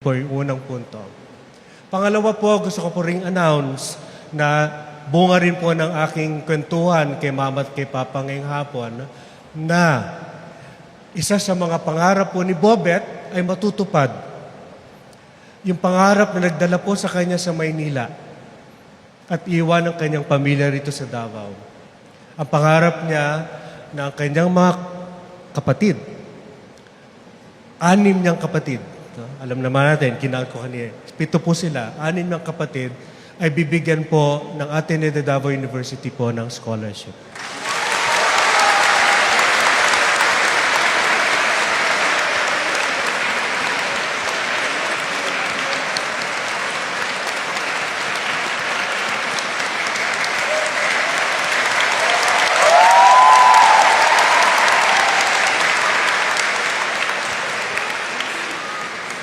po yung unang punto. Pangalawa po, gusto ko po ring announce na bunga rin po ng aking kwentuhan kay Mama at kay Papa ngayong hapon na isa sa mga pangarap po ni Bobet ay matutupad. Yung pangarap na nagdala po sa kanya sa Maynila at iwan ang kanyang pamilya rito sa Davao. Ang pangarap niya na ang kanyang mga kapatid, 6 niyang kapatid, alam naman natin, kinal ko kanina, 7 po sila, 6 niyang kapatid ay bibigyan po ng Ateneo de Davao University po ng scholarship.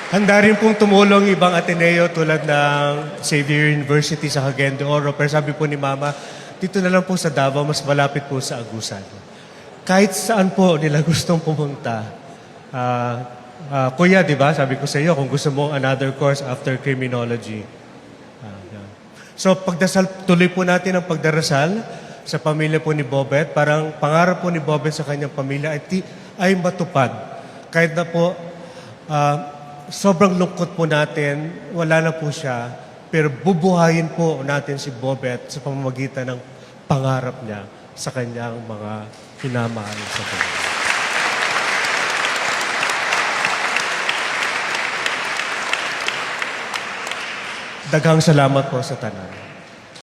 Handa rin pong tumulong ibang Ateneo tulad ng Xavier University sa Cagayan de Oro. Pero sabi po ni Mama, dito na lang po sa Davao, mas malapit po sa Agusan. Kahit saan po nila gustong pumunta. Kuya, di ba? Sabi ko sa iyo, kung gusto mo another course after criminology. Yeah. So tuloy po natin ang pagdarasal sa pamilya po ni Bobet. Parang pangarap po ni Bobet sa kanyang pamilya ay matupad. Kahit na po sobrang lungkot po natin, wala na po siya, pero bubuhayin po natin si Bobet sa pamamagitan ng pangarap niya sa kanyang mga hinamahal sa buhay. Daghang salamat po sa tanan.